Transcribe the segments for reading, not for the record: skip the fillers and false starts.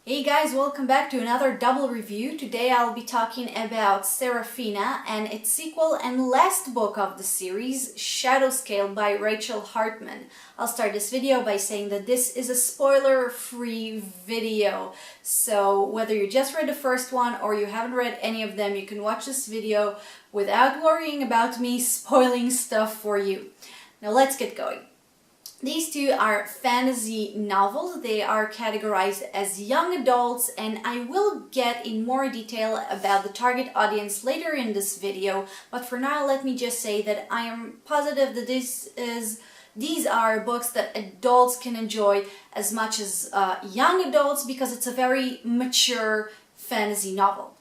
Hey guys, welcome back to another double review. Today I'll be talking about Seraphina and its sequel and last book of the series, Shadowscale by Rachel Hartman. I'll start this video by saying that this is a spoiler-free video. So whether you just read the first one or you haven't read any of them, you can watch this video without worrying about me spoiling stuff for you. Now let's get going. These two are fantasy novels. They are categorized as young adults, and I will get in more detail about the target audience later in this video, but for now let me just say that I am positive that these are books that adults can enjoy as much as young adults, because it's a very mature fantasy novel.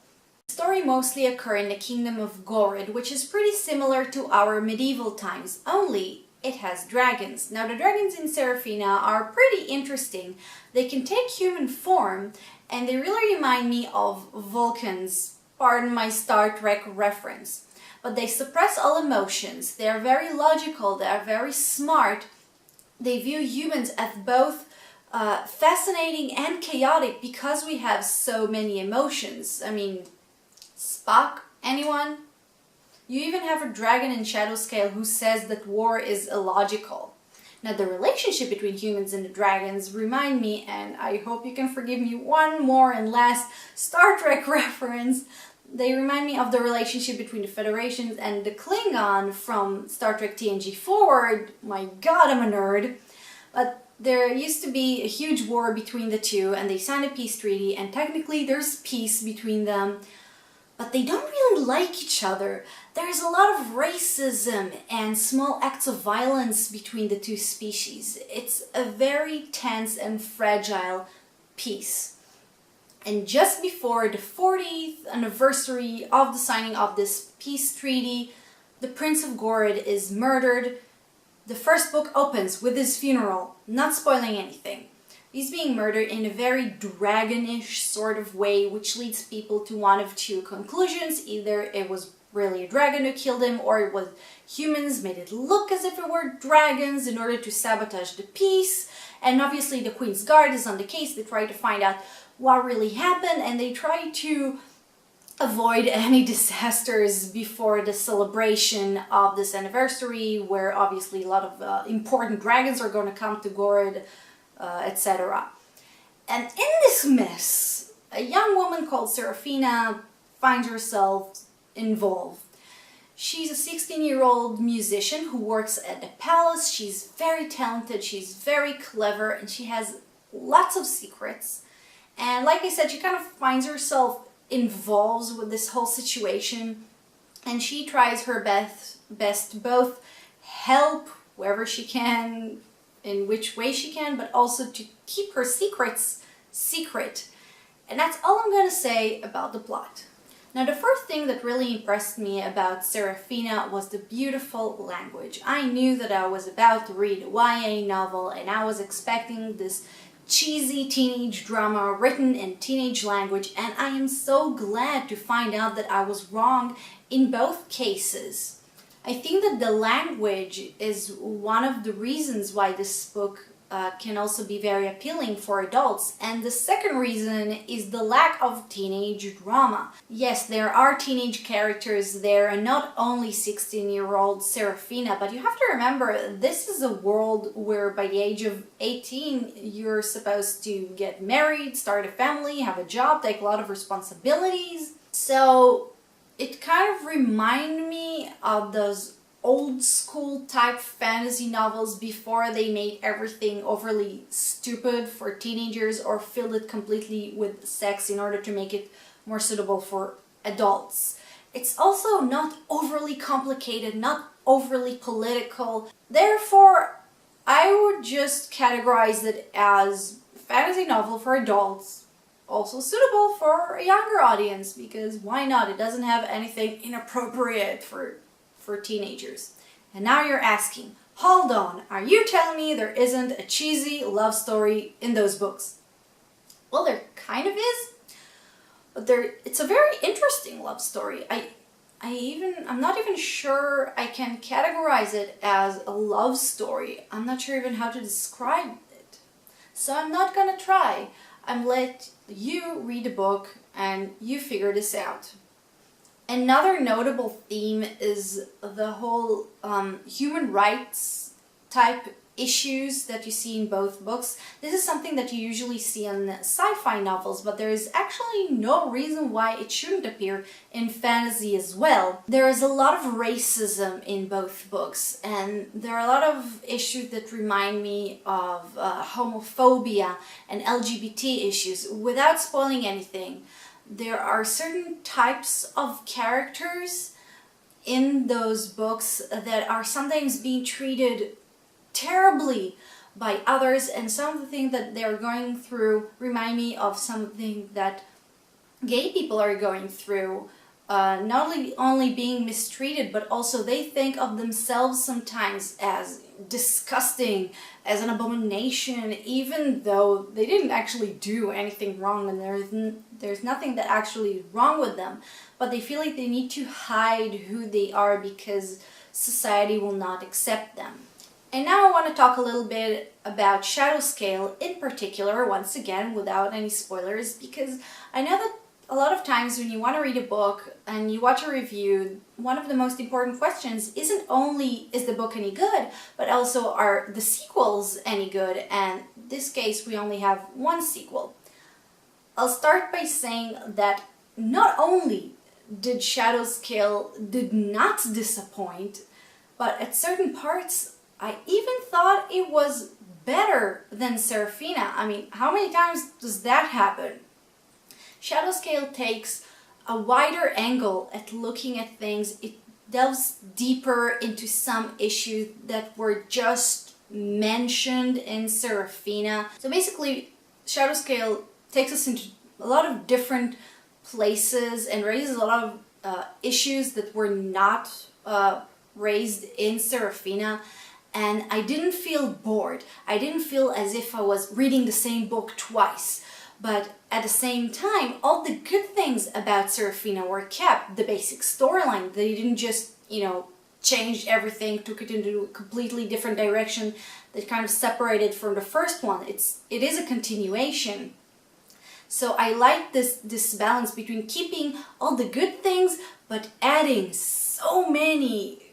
The story mostly occurs in the kingdom of Goredd, which is pretty similar to our medieval times, only it has dragons. Now the dragons in Seraphina are pretty interesting. They can take human form and they really remind me of Vulcans, pardon my Star Trek reference. But they suppress all emotions, they are very logical, they are very smart. They view humans as both fascinating and chaotic because we have so many emotions. I mean, Spock, anyone? You even have a dragon in Shadowscale who says that war is illogical. Now the relationship between humans and the dragons remind me, and I hope you can forgive me one more and last Star Trek reference, they remind me of the relationship between the Federation and the Klingon from Star Trek TNG Forward. My god, I'm a nerd. But there used to be a huge war between the two and they signed a peace treaty, and technically there's peace between them. But they don't really like each other. There's a lot of racism and small acts of violence between the two species. It's a very tense and fragile peace. And just before the 40th anniversary of the signing of this peace treaty, the Prince of Gourd is murdered. The first book opens with his funeral, not spoiling anything. He's being murdered in a very dragonish sort of way, which leads people to one of two conclusions. Either it was really a dragon who killed him, or it was humans made it look as if it were dragons in order to sabotage the peace. And obviously the Queen's Guard is on the case. They try to find out what really happened, and they try to avoid any disasters before the celebration of this anniversary, where obviously a lot of important dragons are going to come to Goredd, etc. And in this mess, a young woman called Seraphina finds herself involved. She's a 16-year-old musician who works at the palace. She's very talented, she's very clever, and she has lots of secrets. And like I said, she kind of finds herself involved with this whole situation, and she tries her best to both help wherever she can, in which way she can, but also to keep her secrets secret. And that's all I'm going to say about the plot. Now the first thing that really impressed me about Seraphina was the beautiful language. I knew that I was about to read a YA novel, and I was expecting this cheesy teenage drama written in teenage language, and I am so glad to find out that I was wrong in both cases. I think that the language is one of the reasons why this book can also be very appealing for adults. And the second reason is the lack of teenage drama. Yes, there are teenage characters there, and not only 16-year-old Seraphina, but you have to remember this is a world where by the age of 18 you're supposed to get married, start a family, have a job, take a lot of responsibilities. So it kind of reminded me of those old school type fantasy novels before they made everything overly stupid for teenagers or filled it completely with sex in order to make it more suitable for adults. It's also not overly complicated, not overly political. Therefore, I would just categorize it as a fantasy novel for adults, also suitable for a younger audience, because why not? It doesn't have anything inappropriate for teenagers. And now you're asking, hold on, are you telling me there isn't a cheesy love story in those books? Well, there kind of is, but it's a very interesting love story. I'm not even sure I can categorize it as a love story. I'm not sure even how to describe it. So I'm not gonna try. I'm let you read the book and you figure this out. Another notable theme is the whole human rights type issues that you see in both books. This is something that you usually see in sci-fi novels, but there is actually no reason why it shouldn't appear in fantasy as well. There is a lot of racism in both books, and there are a lot of issues that remind me of homophobia and LGBT issues. Without spoiling anything, there are certain types of characters in those books that are sometimes being treated terribly by others, and some of the things that they're going through remind me of something that gay people are going through. Not only being mistreated, but also they think of themselves sometimes as disgusting, as an abomination, even though they didn't actually do anything wrong, and there's nothing that actually is wrong with them, but they feel like they need to hide who they are because society will not accept them. And now I want to talk a little bit about Shadowscale in particular, once again, without any spoilers, because I know that a lot of times when you want to read a book and you watch a review, one of the most important questions isn't only is the book any good, but also are the sequels any good, and in this case we only have one sequel. I'll start by saying that not only did Shadowscale did not disappoint, but at certain parts I even thought it was better than Seraphina. I mean, how many times does that happen? Shadowscale takes a wider angle at looking at things. It delves deeper into some issues that were just mentioned in Seraphina. So basically, Shadowscale takes us into a lot of different places and raises a lot of issues that were not raised in Seraphina. And I didn't feel bored. I didn't feel as if I was reading the same book twice. But at the same time, all the good things about Seraphina were kept. The basic storyline, they didn't just, change everything, took it into a completely different direction that kind of separated from the first one. It is a continuation. So I like this balance between keeping all the good things, but adding so many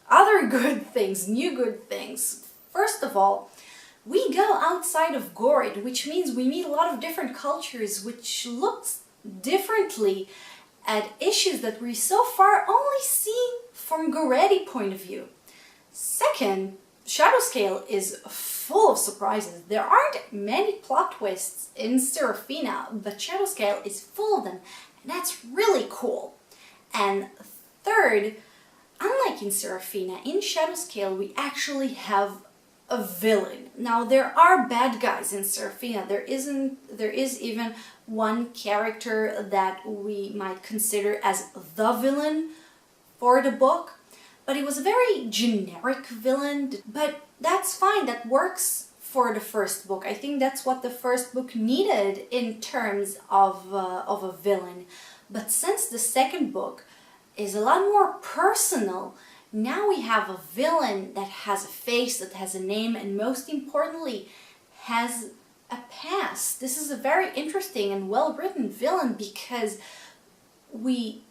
other good things, new good things. First of all, we go outside of Goredd, which means we meet a lot of different cultures, which looks differently at issues that we so far only see from Goreddi point of view. Second, Shadowscale is full of surprises. There aren't many plot twists in Seraphina, but Shadowscale is full of them, and that's really cool. And third, unlike in Seraphina, in Shadowscale we actually have a villain. Now there are bad guys in Seraphina. There is even one character that we might consider as the villain for the book, but it was a very generic villain, but that's fine, that works for the first book. I think that's what the first book needed in terms of a villain. But since the second book is a lot more personal, now we have a villain that has a face, that has a name, and most importantly, has a past. This is a very interesting and well-written villain because we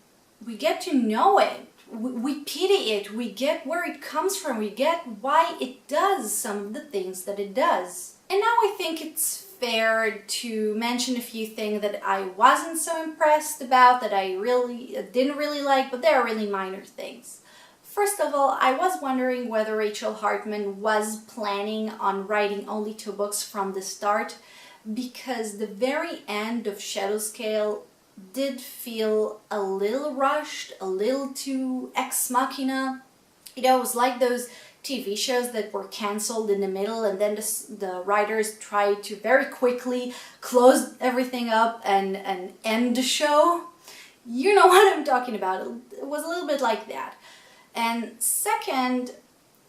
get to know it, we pity it, we get where it comes from, we get why it does some of the things that it does. And now I think it's fair to mention a few things that I wasn't so impressed about, that I really didn't really like, but they're really minor things. First of all, I was wondering whether Rachel Hartman was planning on writing only 2 books from the start, because the very end of Shadowscale did feel a little rushed, a little too ex machina. It was like those TV shows that were cancelled in the middle, and then the writers tried to very quickly close everything up and end the show. You know what I'm talking about. It was a little bit like that. And second,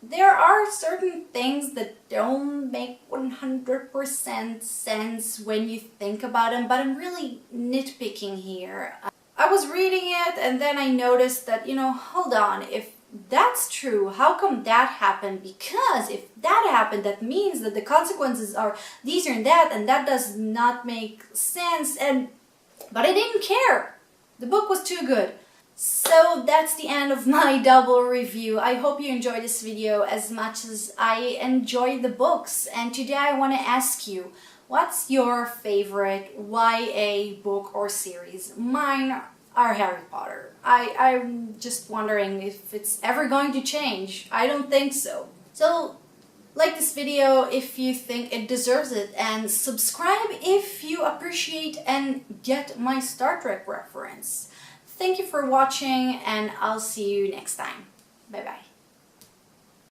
there are certain things that don't make 100% sense when you think about them, but I'm really nitpicking here. I was reading it and then I noticed that, hold on, if that's true. How come that happened? Because if that happened, that means that the consequences are these and that does not make sense. But I didn't care. The book was too good. So that's the end of my double review. I hope you enjoyed this video as much as I enjoy the books. And today I want to ask you, what's your favorite YA book or series? Mine are Harry Potter. I'm just wondering if it's ever going to change. I don't think so. So like this video if you think it deserves it, and subscribe if you appreciate and get my Star Trek reference. Thank you for watching, and I'll see you next time. Bye bye.